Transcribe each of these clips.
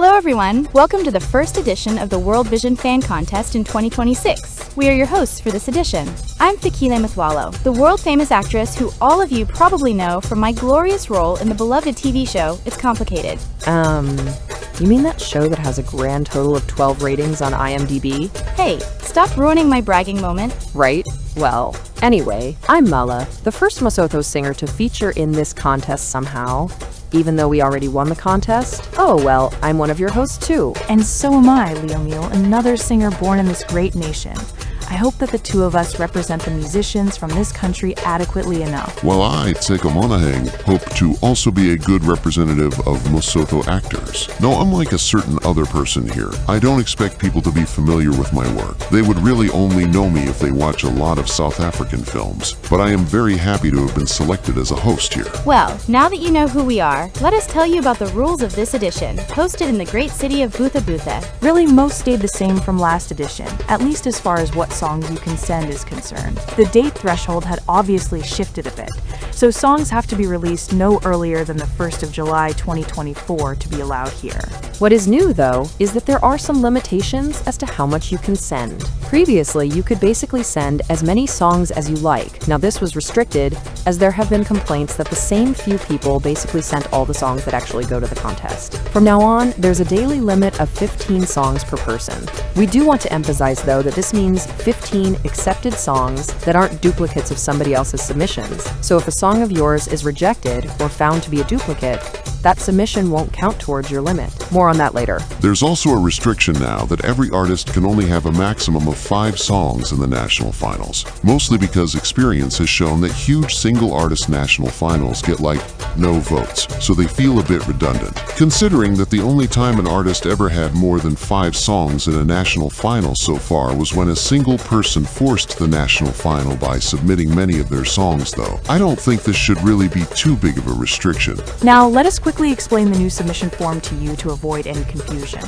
Hello everyone, welcome to the first edition of the Worldvision Fan Contest in 2026. We are your hosts for this edition. I'm Fikile Mthwalo, the world-famous actress who all of you probably know from my glorious role in the beloved TV show, It's Complicated. You mean that show that has a grand total of 12 ratings on IMDb? Hey, stop ruining my bragging moment. Right? Well, anyway, I'm Mala, the first Mosotho singer to feature in this contest somehow. Even though we already won the contest? Oh well, I'm one of your hosts too. And so am I, Leomiel, another singer born in this great nation. I hope that the two of us represent the musicians from this country adequately enough. While I, Tseko Monaheng, hope to also be a good representative of Mosotho actors. Now, unlike a certain other person here, I don't expect people to be familiar with my work. They would really only know me if they watch a lot of South African films. But I am very happy to have been selected as a host here. Well, now that you know who we are, let us tell you about the rules of this edition, hosted in the great city of Butha. Really, most stayed the same from last edition, at least as far as what songs you can send is concerned. The date threshold had obviously shifted a bit, so songs have to be released no earlier than the 1st of July 2024 to be allowed here. What is new, though, is that there are some limitations as to how much you can send. Previously, you could basically send as many songs as you like. Now, this was restricted, as there have been complaints that the same few people basically sent all the songs that actually go to the contest. From now on, there's a daily limit of 15 songs per person. We do want to emphasize, though, that this means 15 accepted songs that aren't duplicates of somebody else's submissions. So if a song of yours is rejected or found to be a duplicate, that submission won't count towards your limit. More on that later. There's also a restriction now that every artist can only have a maximum of 5 songs in the national finals, mostly because experience has shown that huge single artist national finals get no votes, so they feel a bit redundant. Considering that the only time an artist ever had more than 5 songs in a national final so far was when a single person forced the national final by submitting many of their songs, though. I don't think this should really be too big of a restriction. Now, let us quickly explain the new submission form to you to avoid any confusion.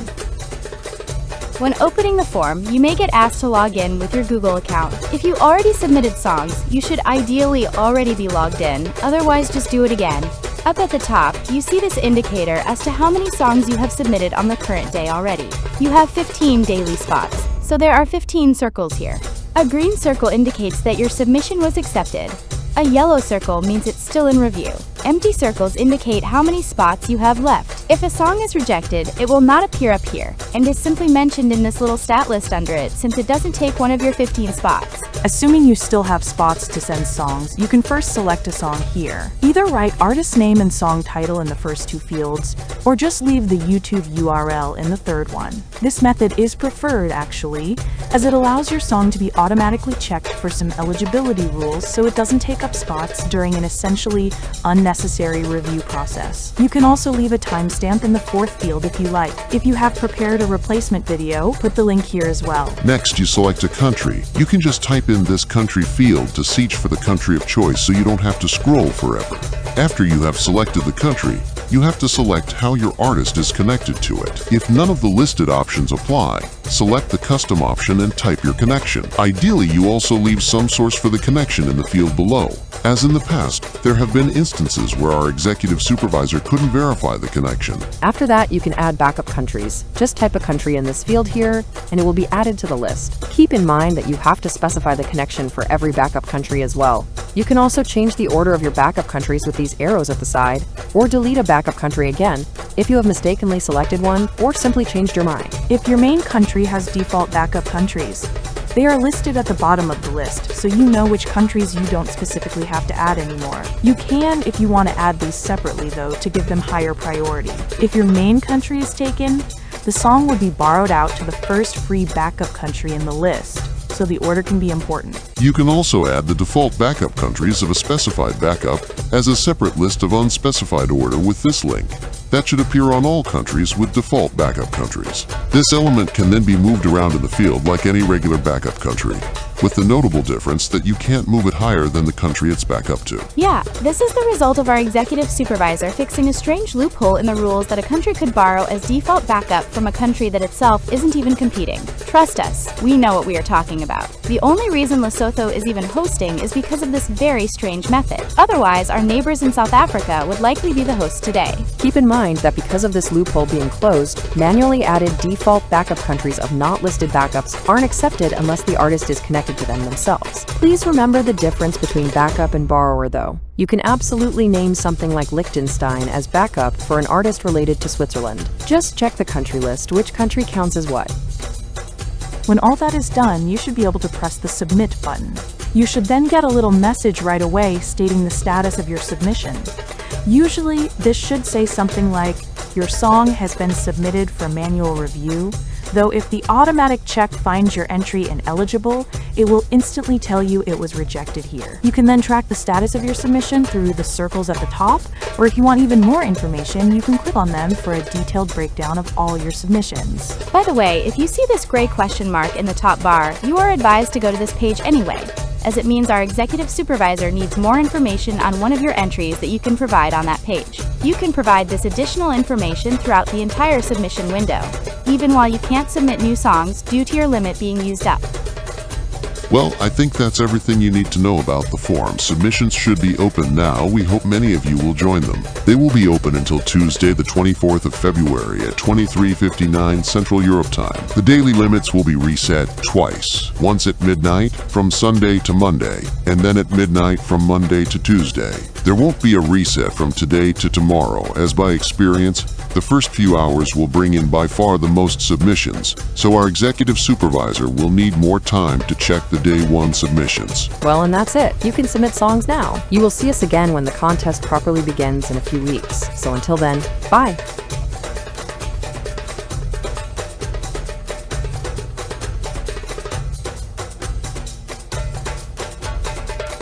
When opening the form, you may get asked to log in with your Google account. If you already submitted songs, you should ideally already be logged in, otherwise just do it again. Up at the top, you see this indicator as to how many songs you have submitted on the current day already. You have 15 daily spots, so there are 15 circles here. A green circle indicates that your submission was accepted. A yellow circle means it's still in review. Empty circles indicate how many spots you have left. If a song is rejected, it will not appear up here, and is simply mentioned in this little stat list under it since it doesn't take one of your 15 spots. Assuming you still have spots to send songs, you can first select a song here. Either write artist name and song title in the first 2 fields, or just leave the YouTube URL in the 3rd one. This method is preferred, actually, as it allows your song to be automatically checked for some eligibility rules so it doesn't take up spots during an essentially unnecessary review process. You can also leave a timestamp in the 4th field if you like. If you have prepared a replacement video, put the link here as well. Next, you select a country. You can just type in this country field to search for the country of choice so you don't have to scroll forever. After you have selected the country, you have to select how your artist is connected to it. If none of the listed options apply, select the custom option and type your connection. Ideally, you also leave some source for the connection in the field below. As in the past, there have been instances where our executive supervisor couldn't verify the connection. After that, you can add backup countries. Just type a country in this field here, and it will be added to the list. Keep in mind that you have to specify the connection for every backup country as well. You can also change the order of your backup countries with these arrows at the side, or delete a backup country again if you have mistakenly selected one, or simply changed your mind. If your main country has default backup countries, they are listed at the bottom of the list, so you know which countries you don't specifically have to add anymore. You can if you want to add these separately, though, to give them higher priority. If your main country is taken, the song would be borrowed out to the first free backup country in the list, so the order can be important. You can also add the default backup countries of a specified backup as a separate list of unspecified order with this link. That should appear on all countries with default backup countries. This element can then be moved around in the field like any regular backup country, with the notable difference that you can't move it higher than the country it's back up to. Yeah, this is the result of our executive supervisor fixing a strange loophole in the rules that a country could borrow as default backup from a country that itself isn't even competing. Trust us, we know what we are talking about. The only reason Lesotho is even hosting is because of this very strange method. Otherwise, our neighbors in South Africa would likely be the hosts today. Keep in mind that because of this loophole being closed, manually added default backup countries of not listed backups aren't accepted unless the artist is connected to them themselves. Please remember the difference between backup and borrower though. You can absolutely name something like Liechtenstein as backup for an artist related to Switzerland. Just check the country list, which country counts as what. When all that is done, you should be able to press the Submit button. You should then get a little message right away stating the status of your submission. Usually, this should say something like, "Your song has been submitted for manual review," though if the automatic check finds your entry ineligible, it will instantly tell you it was rejected here. You can then track the status of your submission through the circles at the top, or if you want even more information, you can click on them for a detailed breakdown of all your submissions. By the way, if you see this gray question mark in the top bar, you are advised to go to this page anyway, as it means our executive supervisor needs more information on one of your entries that you can provide on that page. You can provide this additional information throughout the entire submission window, even while you can't submit new songs due to your limit being used up. Well, I think that's everything you need to know about the forum. Submissions should be open now. We hope many of you will join them. They will be open until Tuesday, the 24th of February at 23:59 Central Europe Time. The daily limits will be reset twice, once at midnight from Sunday to Monday, and then at midnight from Monday to Tuesday. There won't be a reset from today to tomorrow, as by experience, the first few hours will bring in by far the most submissions, so our executive supervisor will need more time to check the day one submissions. Well, and that's it. You can submit songs now. You will see us again when the contest properly begins in a few weeks. So until then, bye!